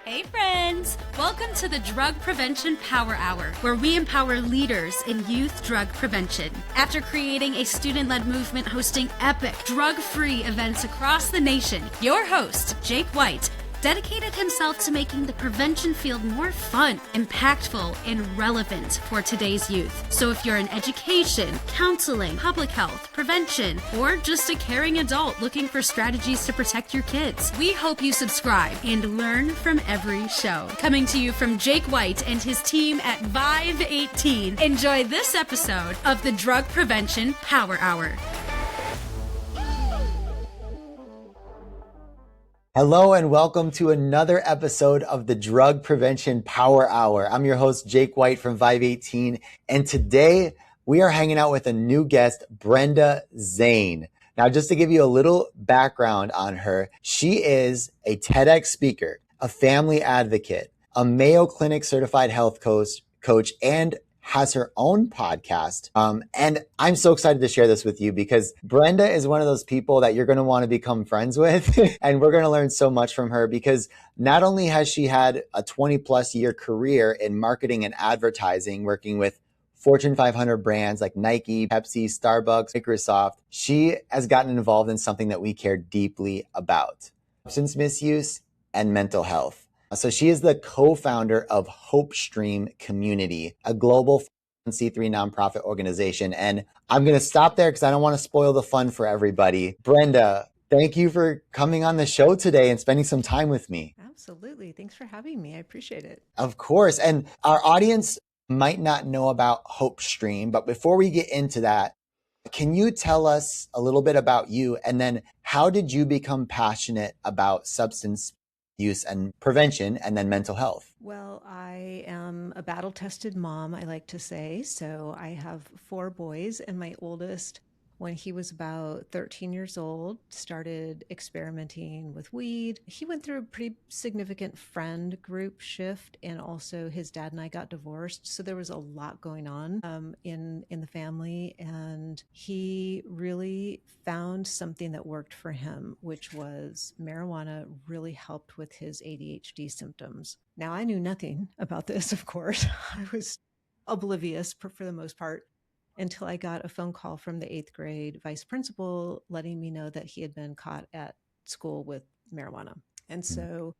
Hey friends! Welcome to the Drug Prevention Power Hour, where we empower leaders in youth drug prevention. After creating a student-led movement hosting epic drug-free events across the nation, your host, Jake White, dedicated himself to making the prevention field more fun, impactful, and relevant for today's youth. So if you're in education, counseling, public health, prevention, or just a caring adult looking for strategies to protect your kids, we hope you subscribe and learn from every show. Coming to you from Jake White and his team at Vive 18, enjoy this episode of the Drug Prevention Power Hour. Hello and welcome to another episode of the Drug Prevention Power Hour. I'm your host, Jake White from Vive 18, and today we are hanging out with a new guest, Brenda Zane. Now, just to give you a little background on her, she is a TEDx speaker, a family advocate, a Mayo Clinic certified health coach, and has her own podcast. And I'm so excited to share this with you because Brenda is one of those people that you're going to want to become friends with. And we're going to learn so much from her because not only has she had a 20 plus year career in marketing and advertising, working with Fortune 500 brands like Nike, Pepsi, Starbucks, Microsoft, she has gotten involved in something that we care deeply about: substance misuse and mental health. So she is the co-founder of HopeStream Community, a global C3 nonprofit organization. And I'm going to stop there because I don't want to spoil the fun for everybody. Brenda, thank you for coming on the show today and spending some time with me. Absolutely. Thanks for having me. I appreciate it. Of course. And our audience might not know about HopeStream, but before we get into that, can you tell us a little bit about you? And then how did you become passionate about substance use and prevention and then mental health? Well, I am a battle-tested mom, I like to say. So I have 4 boys, and my oldest, when he was about 13 years old, started experimenting with weed. He went through a pretty significant friend group shift, and also his dad and I got divorced. So there was a lot going on in the family, and he really found something that worked for him, which was marijuana really helped with his ADHD symptoms. Now, I knew nothing about this, of course. I was oblivious for the most part, until I got a phone call from the 8th grade vice principal letting me know that he had been caught at school with marijuana. And so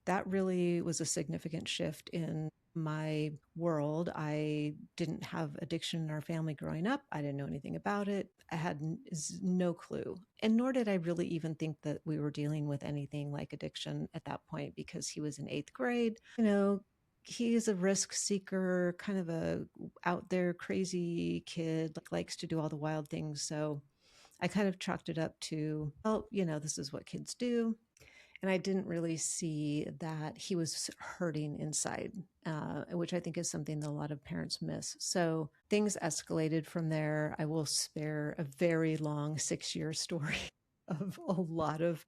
that really was a significant shift in my world. I didn't have addiction in our family growing up. I didn't know anything about it. I had no clue. And nor did I really even think that we were dealing with anything like addiction at that point, because he was in 8th grade. He is a risk seeker, kind of a out there crazy kid, likes to do all the wild things. So I kind of chalked it up to, well, this is what kids do. And I didn't really see that he was hurting inside, which I think is something that a lot of parents miss. So things escalated from there. I will spare a very long 6-year story of a lot of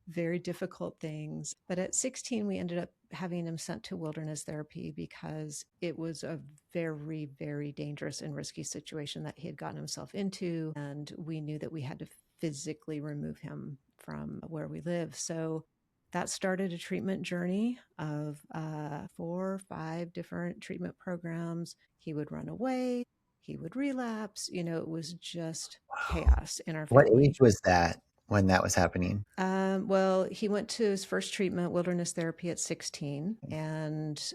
very difficult things. But at 16, we ended up having him sent to wilderness therapy because it was a very, very dangerous and risky situation that he had gotten himself into. And we knew that we had to physically remove him from where we live. So that started a treatment journey of 4 or 5 different treatment programs. He would run away. He would relapse. It was just chaos in our family. What age was that when that was happening? Well, he went to his first treatment, wilderness therapy, at 16, and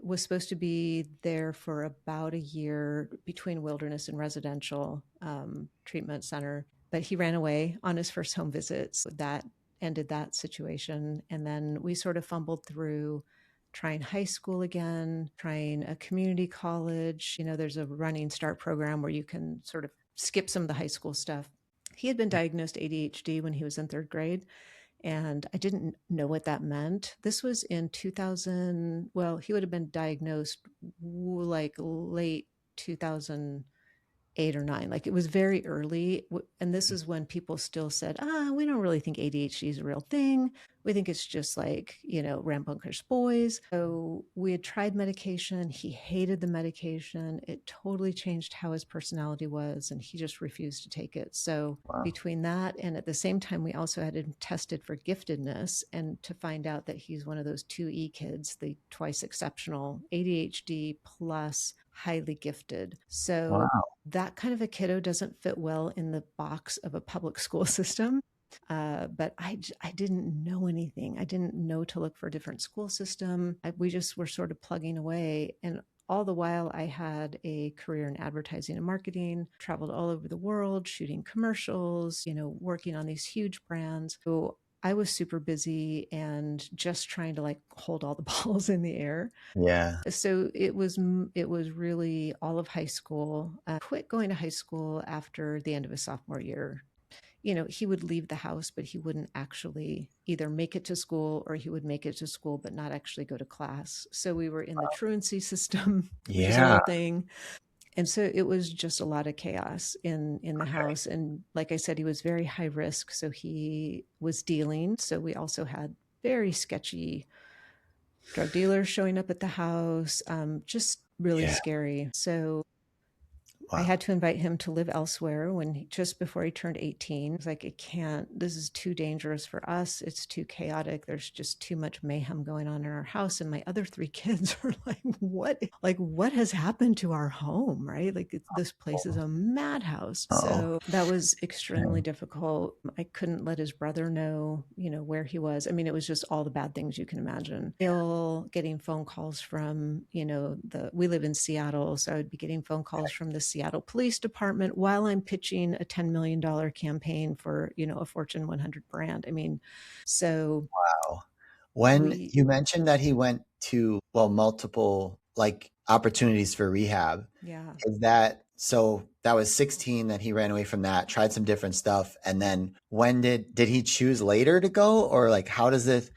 was supposed to be there for about a year between wilderness and residential treatment center. But he ran away on his first home visit. So that ended that situation. And then we sort of fumbled through trying high school again, trying a community college. There's a running start program where you can sort of skip some of the high school stuff. He had been diagnosed ADHD when he was in 3rd grade, and I didn't know what that meant. This was in 2000. Well, he would have been diagnosed like late 2000, 8 or 9. Like it was very early. And this is when people still said, we don't really think ADHD is a real thing. We think it's just like, rambunctious boys. So we had tried medication. He hated the medication. It totally changed how his personality was, and he just refused to take it. So between that, and at the same time, we also had him tested for giftedness, and to find out that he's one of those 2E kids, the twice exceptional ADHD plus highly gifted. So that kind of a kiddo doesn't fit well in the box of a public school system. But I didn't know anything. I didn't know to look for a different school system. We just were sort of plugging away. And all the while, I had a career in advertising and marketing, traveled all over the world, shooting commercials, working on these huge brands. So I was super busy and just trying to like hold all the balls in the air. Yeah. So it was really all of high school. Quit going to high school after the end of his sophomore year. He would leave the house, but he wouldn't actually either make it to school, or he would make it to school, but not actually go to class. So we were in the truancy system, which is a whole thing. And so it was just a lot of chaos in the house. And like I said, he was very high risk. So he was dealing. So we also had very sketchy drug dealers showing up at the house, just really scary. So I had to invite him to live elsewhere just before he turned 18. I was like, this is too dangerous for us. It's too chaotic. There's just too much mayhem going on in our house. And my other 3 kids are like, what has happened to our home? Right? Like this place is a madhouse. So that was extremely difficult. I couldn't let his brother know, where he was. I mean, it was just all the bad things you can imagine. Still getting phone calls from, we live in Seattle. So I would be getting phone calls from the Seattle Police Department while I'm pitching a $10 million campaign for, a Fortune 100 brand. I mean, so. Wow. When you mentioned that he went to, multiple like opportunities for rehab. Yeah. So that was 16 that he ran away from that, tried some different stuff. And then when did he choose later to go, or like, how does it,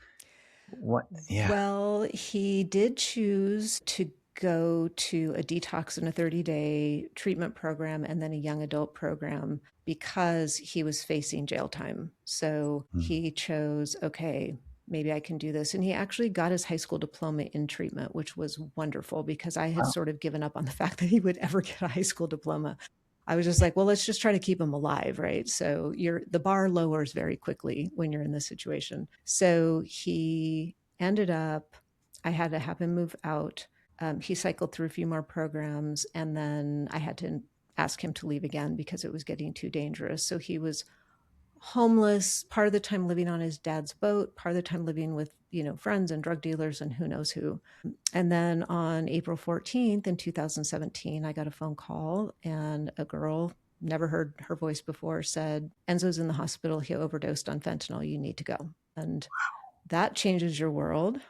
Well, he did choose to go to a detox and a 30-day treatment program and then a young adult program because he was facing jail time. So he chose, okay, maybe I can do this. And he actually got his high school diploma in treatment, which was wonderful because I had sort of given up on the fact that he would ever get a high school diploma. I was just like, well, let's just try to keep him alive, right? So the bar lowers very quickly when you're in this situation. So he ended up, I had to have him move out. He cycled through a few more programs, and then I had to ask him to leave again because it was getting too dangerous. So he was homeless, part of the time living on his dad's boat, part of the time living with, friends and drug dealers and who knows who. And then on April 14th in 2017, I got a phone call, and a girl, never heard her voice before, said, Enzo's in the hospital. He overdosed on fentanyl. You need to go. And that changes your world.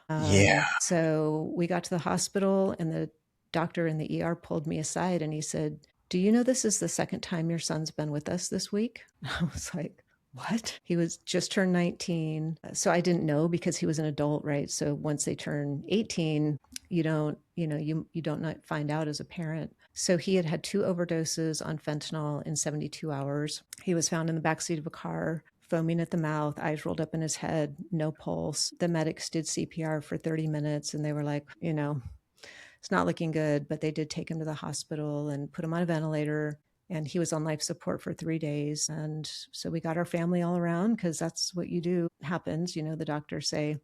So we got to the hospital, and the doctor in the ER pulled me aside and he said, do you know this is the second time your son's been with us this week? I was like, what? He was just turned 19. So I didn't know because he was an adult, right? So once they turn 18, you don't not find out as a parent. So he had had 2 overdoses on fentanyl in 72 hours. He was found in the backseat of a car, foaming at the mouth, eyes rolled up in his head, no pulse. The medics did CPR for 30 minutes and they were like, it's not looking good, but they did take him to the hospital and put him on a ventilator, and he was on life support for 3 days. And so we got our family all around because that's what you do happens. The doctors say,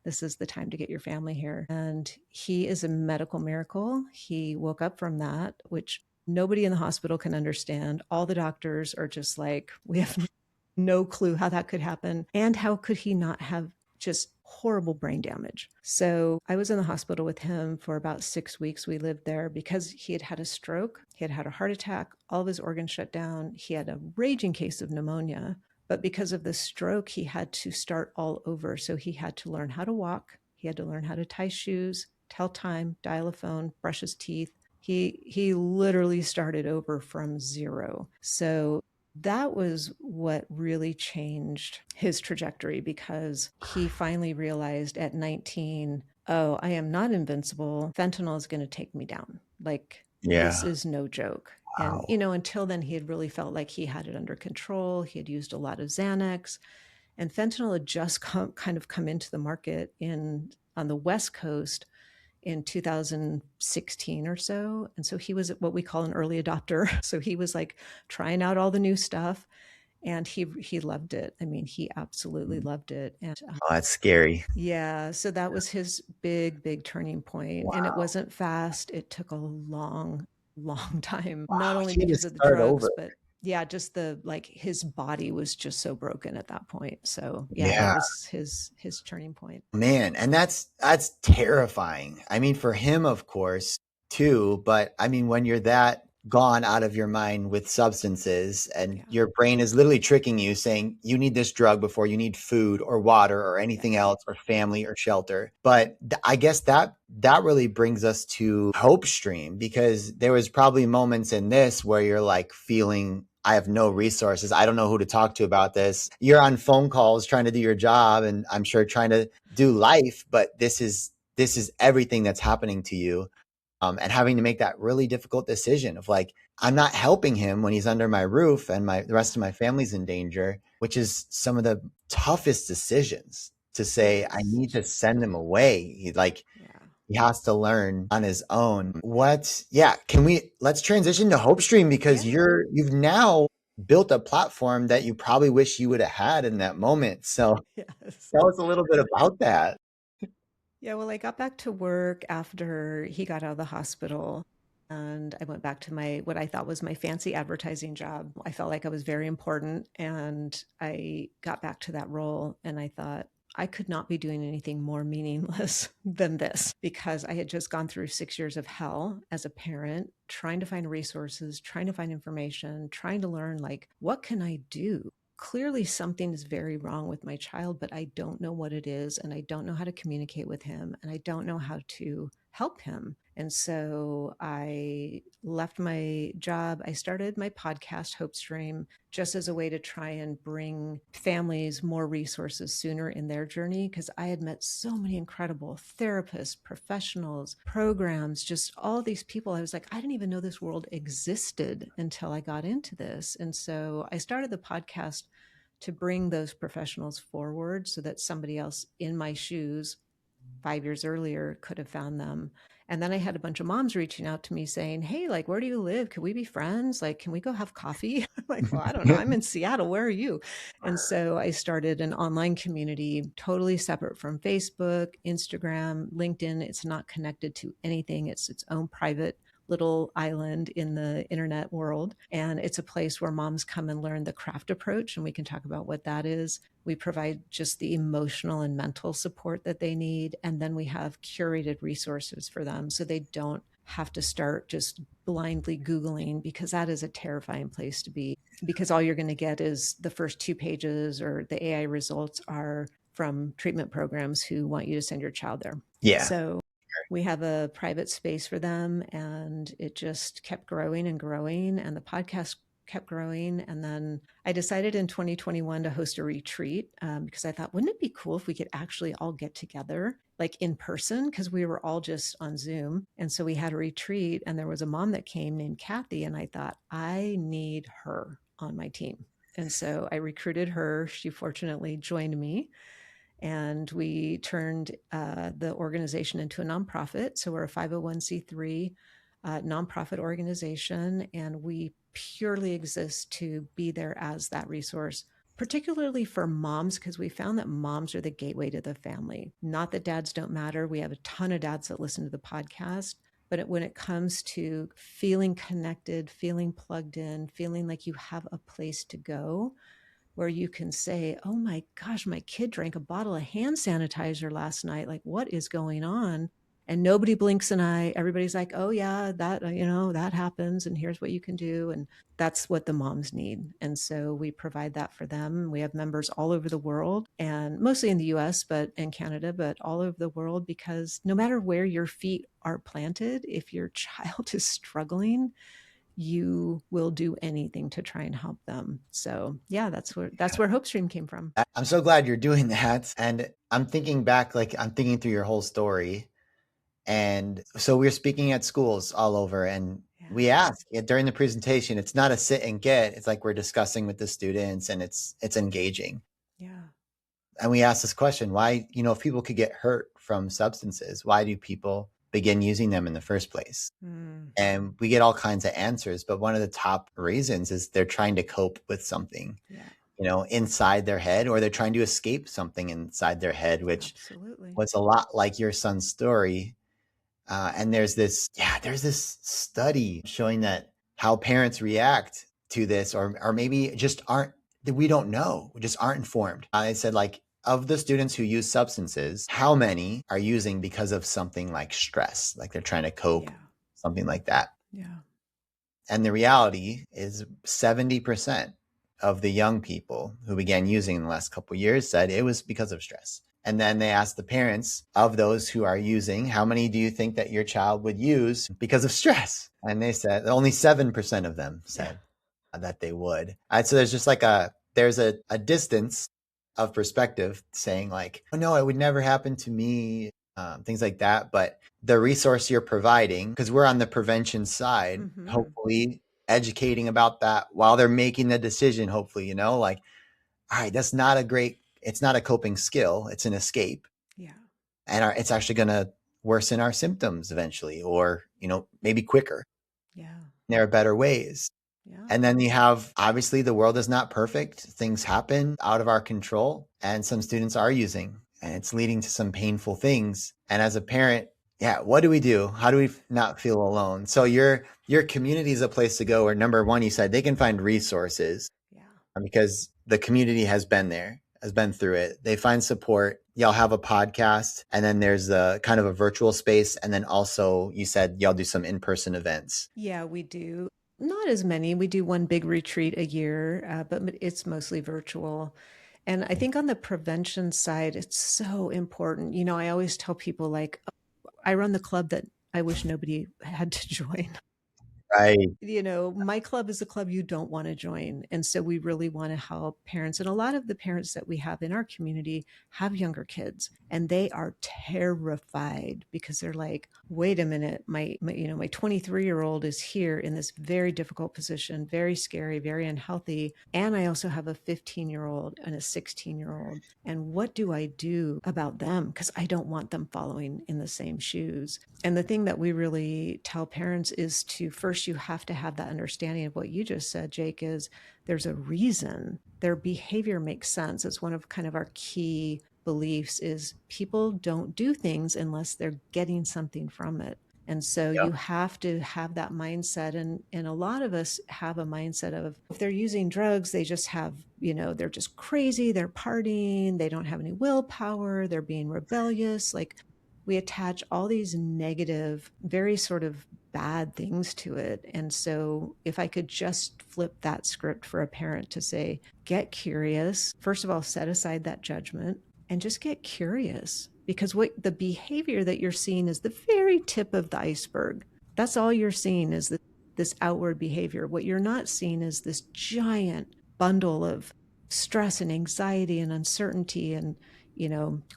this is the time to get your family here. And he is a medical miracle. He woke up from that, which nobody in the hospital can understand. All the doctors are just like, we have no clue how that could happen. And how could he not have just horrible brain damage? So I was in the hospital with him for about 6 weeks. We lived there because he had had a stroke. He had had a heart attack. All of his organs shut down. He had a raging case of pneumonia. But because of the stroke, he had to start all over. So he had to learn how to walk. He had to learn how to tie shoes, tell time, dial a phone, brush his teeth. He literally started over from zero. So that was what really changed his trajectory, because he finally realized at 19, oh, I am not invincible. Fentanyl is going to take me down. Like, This Yeah. is no joke. And, Wow. until then, he had really felt like he had it under control. He had used a lot of Xanax, and fentanyl had just kind of come into the market on the West Coast in 2016 or so. And so he was what we call an early adopter. So he was like trying out all the new stuff, and he loved it. I mean, he absolutely loved it. And Oh, that's scary. yeah, so that was his big turning point. And it Wow. wasn't fast. It took a long time, Wow. not only He had to because of the start over. drugs, but yeah, just his body was just so broken at that point. So yeah, that Yeah. was his turning point. Man, and that's terrifying. I mean, for him, of course, too, but I mean, when you're that gone out of your mind with substances and Yeah. your brain is literally tricking you saying you need this drug before you need food or water or anything Yes. else or family or shelter. But I guess that really brings us to HopeStream, because there was probably moments in this where you're like feeling I have no resources. I don't know who to talk to about this. You're on phone calls trying to do your job, and I'm sure trying to do life, but this is everything that's happening to you. And having to make that really difficult decision of like, I'm not helping him when he's under my roof and the rest of my family's in danger, which is some of the toughest decisions to say, I Yes. need to send him away. Yeah. He has to learn on his own. Let's transition to HopeStream, because Yeah. you've now built a platform that you probably wish you would have had in that moment. So Yes. tell us a little bit about that. Yeah, well, I got back to work after he got out of the hospital, and I went back to what I thought was my fancy advertising job. I felt like I was very important, and I got back to that role, and I thought I could not be doing anything more meaningless than this, because I had just gone through 6 years of hell as a parent, trying to find resources, trying to find information, trying to learn, like, what can I do? Clearly something is very wrong with my child, but I don't know what it is, and I don't know how to communicate with him, and I don't know how to help him. And so I left my job. I started my podcast, HopeStream, just as a way to try and bring families more resources sooner in their journey, because I had met so many incredible therapists, professionals, programs, just all these people. I was like, I didn't even know this world existed until I got into this. And so I started the podcast to bring those professionals forward so that somebody else in my shoes 5 years earlier could have found them. And then I had a bunch of moms reaching out to me saying, hey, like, where do you live? Can we be friends? Like, can we go have coffee? I'm like, well, I don't know. I'm in Seattle. Where are you? And so I started an online community totally separate from Facebook, Instagram, LinkedIn. It's not connected to anything. It's its own private little island in the internet world. And it's a place where moms come and learn the craft approach. And we can talk about what that is. We provide just the emotional and mental support that they need. And then we have curated resources for them so they don't have to start just blindly Googling, because that is a terrifying place to be, because all you're going to get is the first 2 pages, or the AI results are from treatment programs who want you to send your child there. Yeah. So we have a private space for them, and it just kept growing and growing, and the podcast kept growing. And then I decided in 2021 to host a retreat, because I thought, wouldn't it be cool if we could actually all get together, like in person, because we were all just on Zoom. And so we had a retreat, and there was a mom that came named Kathy, and I thought, I need her on my team. And so I recruited her. She fortunately joined me, and we turned the organization into a nonprofit. So we're a 501c3 nonprofit organization, and we purely exist to be there as that resource, particularly for moms, because we found that moms are the gateway to the family. Not that dads don't matter. We have a ton of dads that listen to the podcast. But when it comes to feeling connected, feeling plugged in, feeling like you have a place to go, where you can say, oh my gosh, my kid drank a bottle of hand sanitizer last night. Like, what is going on? And nobody blinks an eye. Everybody's like, oh yeah, that, that happens. And here's what you can do. And that's what the moms need. And so we provide that for them. We have members all over the world, and mostly in the US, and Canada, but all over the world, because no matter where your feet are planted, if your child is struggling, you will do anything to try and help them. So yeah, that's where HopeStream came from. I'm so glad you're doing that. And I'm thinking back, like I'm thinking through your whole story. And so we're speaking at schools all over, and we ask during the presentation, it's not a sit and get, it's like we're discussing with the students and it's engaging. Yeah. And we ask this question, why, if people could get hurt from substances, why do people begin using them in the first place? And we get all kinds of answers, but one of the top reasons is they're trying to cope with something, inside their head, or they're trying to escape something inside their head, which Absolutely was a lot like your son's story. And there's this study showing that how parents react to this, or maybe just aren't, we don't know, we just aren't informed. It said, like, of the students who use substances, how many are using because of something like stress, like they're trying to cope, something like that. Yeah. And the reality is 70% of the young people who began using in the last couple of years said it was because of stress. And then they asked the parents of those who are using, how many do you think that your child would use because of stress? And they said only 7% of them said that they would. So there's just like there's a distance of perspective saying, like, oh no, it would never happen to me, things like that. But the resource you're providing, because we're on the prevention side, hopefully educating about that while they're making the decision, hopefully, like, all right, that's not it's not a coping skill, it's an escape. Yeah. And it's actually going to worsen our symptoms eventually, or, maybe quicker. Yeah. There are better ways. Yeah. And then you have, obviously, the world is not perfect. Things happen out of our control, and some students are using, and it's leading to some painful things. And as a parent, what do we do? How do we not feel alone? So your community is a place to go where, number one, you said they can find resources, because the community has been there, has been through it. They find support. Y'all have a podcast, and then there's a kind of a virtual space. And then also you said y'all do some in-person events. Yeah, we do. Not as many. We do one big retreat a year, but it's mostly virtual. And I think on the prevention side, it's so important. I always tell people, like, I run the club that I wish nobody had to join. Right. My club is a club you don't want to join. And so we really want to help parents. And a lot of the parents that we have in our community have younger kids, and they are terrified because they're like, wait a minute, my 23-year-old is here in this very difficult position, very scary, very unhealthy. And I also have a 15-year-old and a 16-year-old. And what do I do about them? Because I don't want them following in the same shoes. And the thing that we really tell parents is to first, you have to have that understanding of what you just said, Jake, is there's a reason. Their behavior makes sense. It's one of kind of our key beliefs is people don't do things unless they're getting something from it. And so you have to have that mindset. And a lot of us have a mindset of, if they're using drugs, they just have, they're just crazy, they're partying, they don't have any willpower, they're being rebellious. Like, we attach all these negative, very sort of bad things to it. And so if I could just flip that script for a parent to say, get curious, first of all, set aside that judgment and just get curious, because what the behavior that you're seeing is the very tip of the iceberg. That's all you're seeing is this outward behavior. What you're not seeing is this giant bundle of stress and anxiety and uncertainty and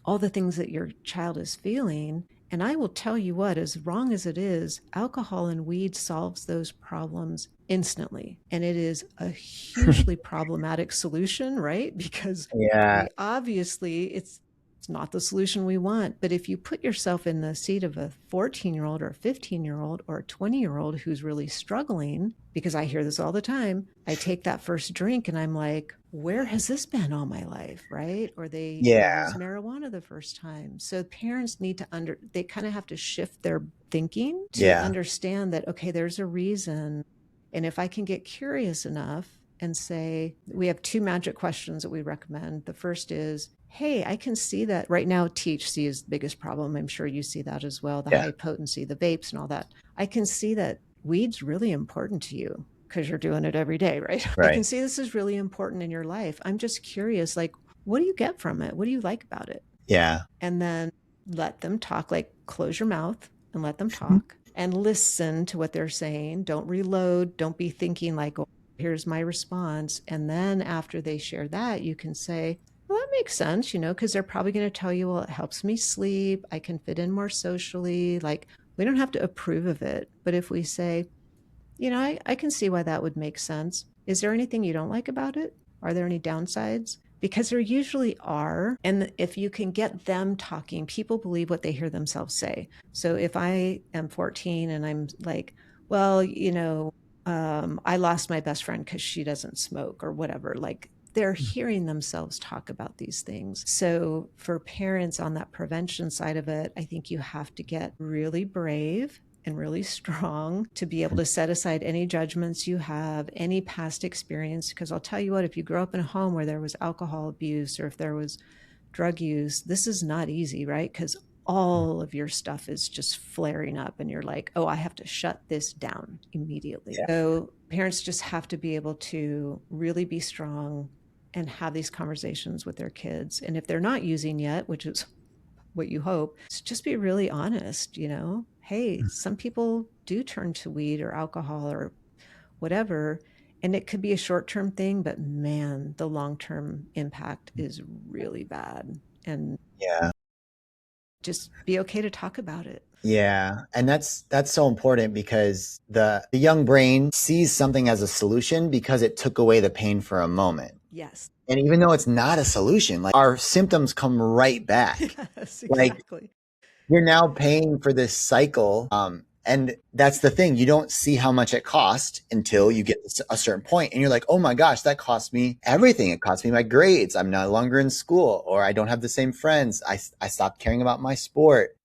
all the things that your child is feeling. And I will tell you what, as wrong as it is, alcohol and weed solves those problems instantly. And it is a hugely problematic solution, right? Because obviously it's not the solution we want. But if you put yourself in the seat of a 14-year-old or a 15-year-old or a 20-year-old who's really struggling, because I hear this all the time, I take that first drink and I'm like, where has this been all my life, right? Or they use marijuana the first time. So parents need to they kind of have to shift their thinking to understand that, okay, there's a reason. And if I can get curious enough and say, we have 2 magic questions that we recommend. The first is, hey, I can see that right now THC is the biggest problem. I'm sure you see that as well, the high potency, the vapes and all that. I can see that weed's really important to you because you're doing it every day, right? I can see this is really important in your life. I'm just curious, like, what do you get from it? What do you like about it? Yeah. And then let them talk, like, close your mouth and let them talk and listen to what they're saying. Don't reload. Don't be thinking like, oh, here's my response. And then after they share that, you can say, well, that makes sense, because they're probably going to tell you, well, it helps me sleep. I can fit in more socially. Like, we don't have to approve of it. But if we say, I can see why that would make sense. Is there anything you don't like about it? Are there any downsides? Because there usually are. And if you can get them talking, people believe what they hear themselves say. So if I am 14 and I'm like, well, I lost my best friend because she doesn't smoke or whatever, like they're hearing themselves talk about these things. So for parents on that prevention side of it, I think you have to get really brave and really strong to be able to set aside any judgments you have, any past experience. Because I'll tell you what, if you grow up in a home where there was alcohol abuse or if there was drug use, this is not easy, right? Because all of your stuff is just flaring up and you're like, oh, I have to shut this down immediately. Yeah. So parents just have to be able to really be strong and have these conversations with their kids. And if they're not using yet, which is what you hope, just be really honest, hey, some people do turn to weed or alcohol or whatever, and it could be a short-term thing, but man, the long-term impact is really bad. And Yeah. just be okay to talk about it. Yeah. And that's so important because the young brain sees something as a solution because it took away the pain for a moment. Yes. And even though it's not a solution, like our symptoms come right back. Yes, Like exactly. you're now paying for this cycle. And that's the thing. You don't see how much it cost until you get to a certain point and you're like, oh my gosh, that cost me everything. It cost me my grades. I'm no longer in school, or I don't have the same friends. I stopped caring about my sport.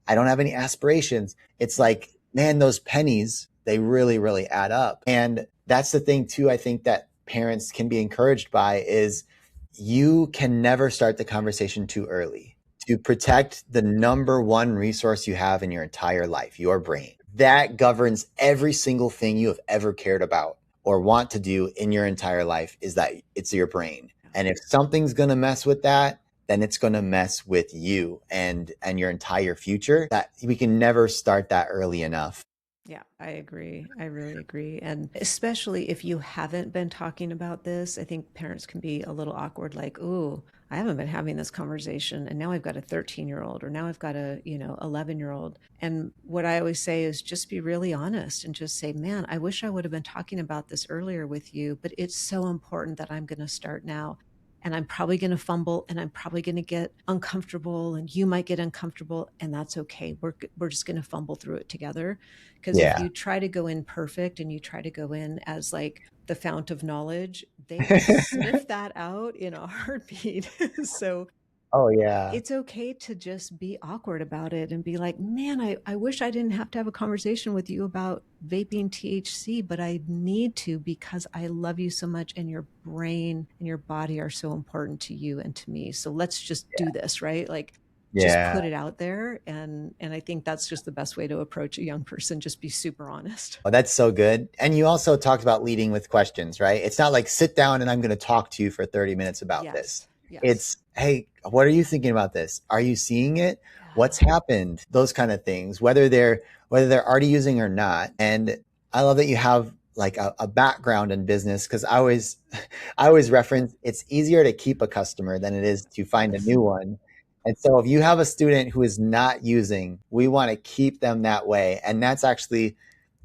I don't have any aspirations. It's like, man, those pennies, they really, really add up. And that's the thing too, I think that parents can be encouraged by is you can never start the conversation too early. To protect the number one resource you have in your entire life, your brain. That governs every single thing you have ever cared about or want to do in your entire life, is that it's your brain. And if something's going to mess with that, then it's going to mess with you and your entire future. That we can never start that early enough. Yeah, I agree. I really agree. And especially if you haven't been talking about this, I think parents can be a little awkward, like, ooh, I haven't been having this conversation. And now I've got a 13-year-old, or now I've got a, 11-year-old. And what I always say is just be really honest and just say, man, I wish I would have been talking about this earlier with you, but it's so important that I'm going to start now. And I'm probably going to fumble and I'm probably going to get uncomfortable and you might get uncomfortable, and that's okay. We're just going to fumble through it together. Because if Yeah. you try to go in perfect and you try to go in as like the fount of knowledge, they will sniff that out in a heartbeat. So Oh yeah. it's okay to just be awkward about it and be like, man, I wish I didn't have to have a conversation with you about vaping THC, but I need to because I love you so much and your brain and your body are so important to you and to me. So let's just do this, right? Like just Yeah. put it out there. And I think that's just the best way to approach a young person. Just be super honest. Oh, that's so good. And you also talked about leading with questions, right? It's not like sit down and I'm going to talk to you for 30 minutes about this. Yes. It's, hey, what are you thinking about this? Are you seeing it? What's happened? Those kind of things, whether they're already using or not. And I love that you have like a background in business, because I always reference it's easier to keep a customer than it is to find a new one. And so if you have a student who is not using, we want to keep them that way. And that's actually,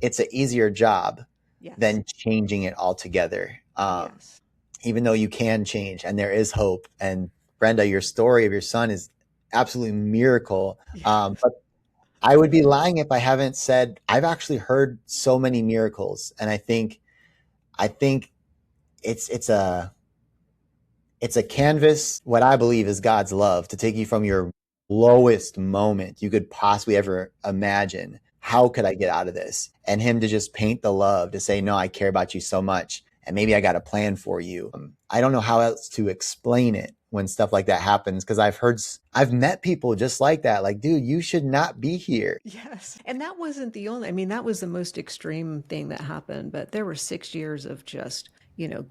it's an easier job than changing it altogether. Yes. Even though you can change and there is hope. And Brenda, your story of your son is absolutely miracle. But I would be lying if I haven't said I've actually heard so many miracles. And I think it's a canvas, what I believe is God's love, to take you from your lowest moment you could possibly ever imagine. How could I get out of this? And him to just paint the love, to say, no, I care about you so much. And maybe I got a plan for you. I don't know how else to explain it when stuff like that happens, because I've met people just like that. Like, dude, you should not be here. Yes. And that wasn't the only, I mean, that was the most extreme thing that happened, but there were 6 years of just,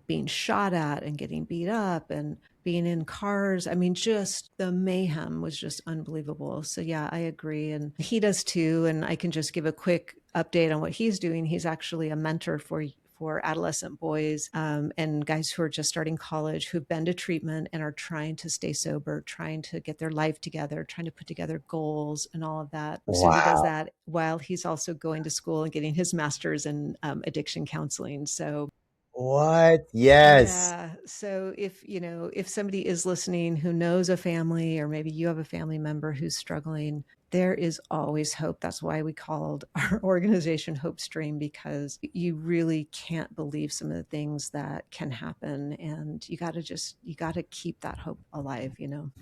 being shot at and getting beat up and being in cars. I mean, just the mayhem was just unbelievable. So yeah, I agree. And he does too. And I can just give a quick update on what he's doing. He's actually a mentor for for adolescent boys and guys who are just starting college who've been to treatment and are trying to stay sober, trying to get their life together, trying to put together goals and all of that. So he does Wow. that while he's also going to school and getting his master's in addiction counseling. So What? Yes. yeah. So if somebody is listening who knows a family, or maybe you have a family member who's struggling, there is always hope. That's why we called our organization HopeStream, because you really can't believe some of the things that can happen. And you got to keep that hope alive,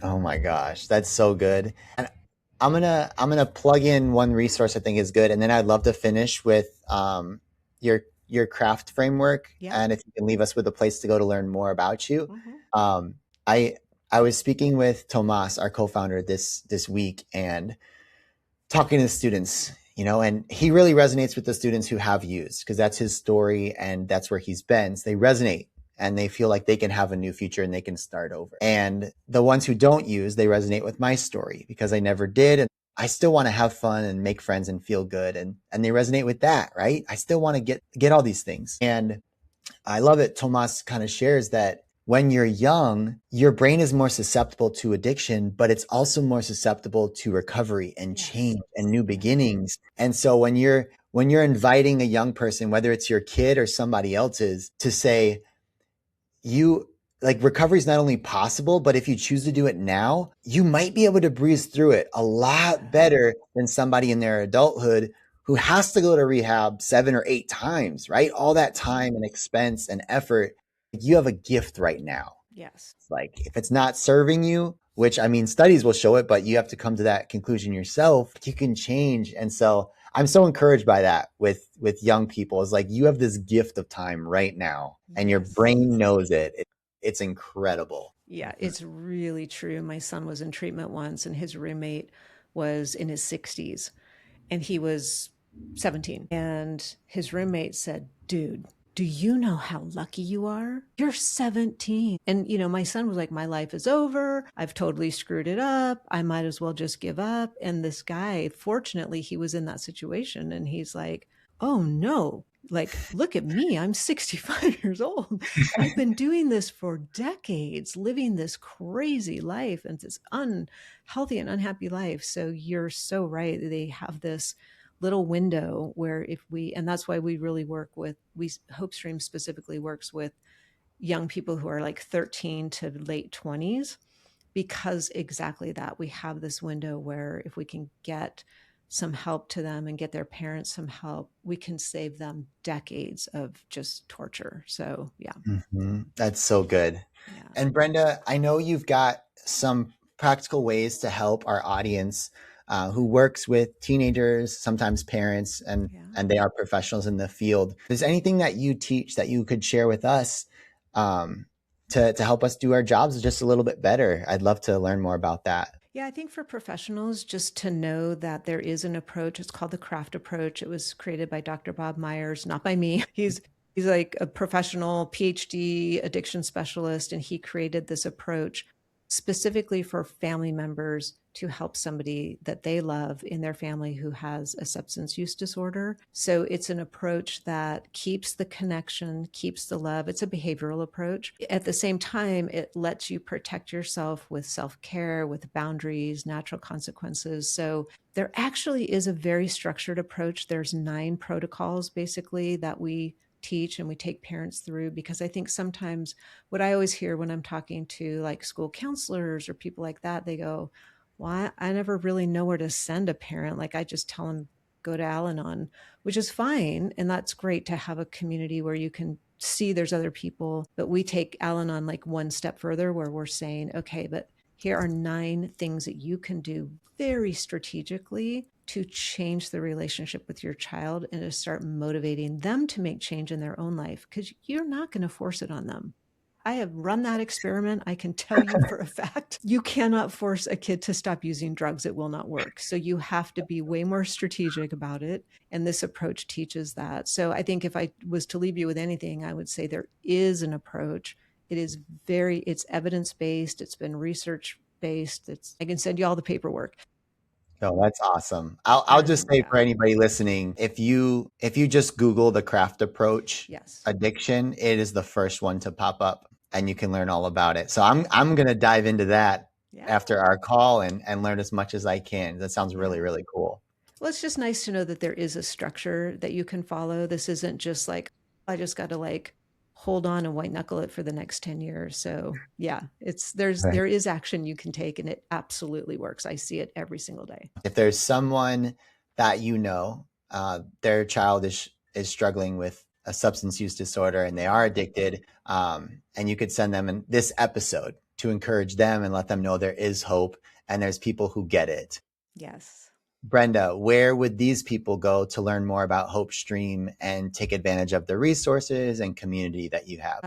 Oh my gosh, that's so good. And I'm gonna plug in one resource I think is good, and then I'd love to finish with your craft framework, Yeah. and if you can leave us with a place to go to learn more about you. Mm-hmm. I was speaking with Tomas, our co-founder, this week, and talking to the students, and he really resonates with the students who have used, because that's his story and that's where he's been. So they resonate and they feel like they can have a new future and they can start over. And the ones who don't use, they resonate with my story because I never did. And I still want to have fun and make friends and feel good. And they resonate with that, right? I still want to get all these things. And I love it. Tomas kind of shares that when you're young, your brain is more susceptible to addiction, but it's also more susceptible to recovery and change and new beginnings. And so when you're inviting a young person, whether it's your kid or somebody else's, to say, recovery is not only possible, but if you choose to do it now, you might be able to breeze through it a lot better than somebody in their adulthood who has to go to rehab 7 or 8 times, right? All that time and expense and effort. You have a gift right now. Yes. It's like, if it's not serving you, which, I mean, studies will show it, but you have to come to that conclusion yourself, you can change. And so I'm so encouraged by that with young people. It's like, you have this gift of time right now and your brain knows it. It's incredible. Yeah, it's really true. My son was in treatment once and his roommate was in his 60s and he was 17. And his roommate said, "Dude, do you know how lucky you are? You're 17." And, my son was like, "My life is over. I've totally screwed it up. I might as well just give up." And this guy, fortunately, he was in that situation. And he's like, "Oh no, like, look at me. I'm 65 years old. I've been doing this for decades, living this crazy life and this unhealthy and unhappy life." So you're so right. They have this little window where and that's why we really HopeStream specifically works with young people who are like 13 to late 20s, because exactly that. We have this window where if we can get some help to them and get their parents some help, we can save them decades of just torture. So, yeah. Mm-hmm. That's so good. Yeah. And Brenda, I know you've got some practical ways to help our audience who works with teenagers, sometimes parents, and they are professionals in the field. If there's anything that you teach that you could share with us to help us do our jobs just a little bit better, I'd love to learn more about that. Yeah, I think for professionals, just to know that there is an approach. It's called the CRAFT approach. It was created by Dr. Bob Myers, not by me. He's like a professional PhD addiction specialist, and he created this approach specifically for family members to help somebody that they love in their family who has a substance use disorder. So it's an approach that keeps the connection, keeps the love. It's a behavioral approach. At the same time, it lets you protect yourself with self-care, with boundaries, natural consequences. So there actually is a very structured approach. There's 9 protocols basically that we teach and we take parents through, because I think sometimes what I always hear when I'm talking to like school counselors or people like that, they go, "Well, I never really know where to send a parent. Like, I just tell them, go to Al-Anon," which is fine. And that's great to have a community where you can see there's other people. But we take Al-Anon like one step further, where we're saying, okay, but here are 9 things that you can do very strategically to change the relationship with your child and to start motivating them to make change in their own life, because you're not going to force it on them. I have run that experiment. I can tell you for a fact, you cannot force a kid to stop using drugs. It will not work. So you have to be way more strategic about it. And this approach teaches that. So I think if I was to leave you with anything, I would say there is an approach. It's evidence-based. It's been research-based. I can send you all the paperwork. No, that's awesome. I'll just say Yeah. for anybody listening, if you just Google the craft approach Yes. addiction, it is the first one to pop up and you can learn all about it. So I'm gonna dive into that Yeah. after our call and learn as much as I can. That sounds really, Yeah. really cool. Well, it's just nice to know that there is a structure that you can follow. This isn't just like, I just got to like hold on and white knuckle it for the next 10 years. So yeah, Right. there is action you can take and it absolutely works. I see it every single day. If there's someone that you know, their child is struggling with a substance use disorder and they are addicted, and you could send them this episode to encourage them and let them know there is hope and there's people who get it. Yes. Brenda, where would these people go to learn more about HopeStream and take advantage of the resources and community that you have?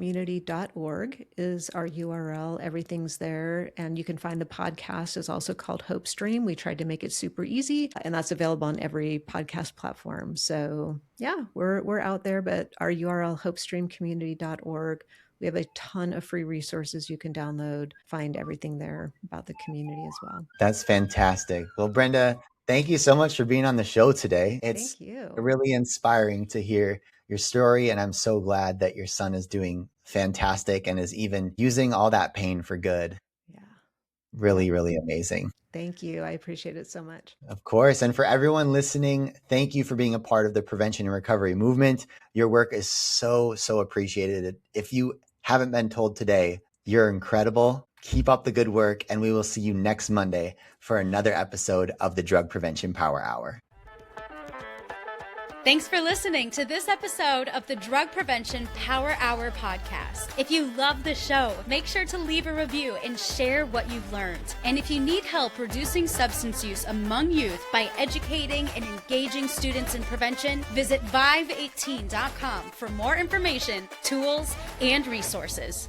HopeStreamCommunity.org is our URL. Everything's there. And you can find the podcast is also called HopeStream. We tried to make it super easy, and that's available on every podcast platform. So yeah, we're out there, but our URL, HopeStreamCommunity.org. We have a ton of free resources you can download, find everything there about the community as well. That's fantastic. Well, Brenda, thank you so much for being on the show today. It's Thank you. really inspiring to hear your story, and I'm so glad that your son is doing fantastic and is even using all that pain for good. Yeah. Really, really amazing. Thank you. I appreciate it so much. Of course. And for everyone listening, thank you for being a part of the prevention and recovery movement. Your work is so, so appreciated. If you haven't been told today, you're incredible. Keep up the good work, and we will see you next Monday for another episode of the Drug Prevention Power Hour. Thanks for listening to this episode of the Drug Prevention Power Hour podcast. If you love the show, make sure to leave a review and share what you've learned. And if you need help reducing substance use among youth by educating and engaging students in prevention, visit vive18.com for more information, tools, and resources.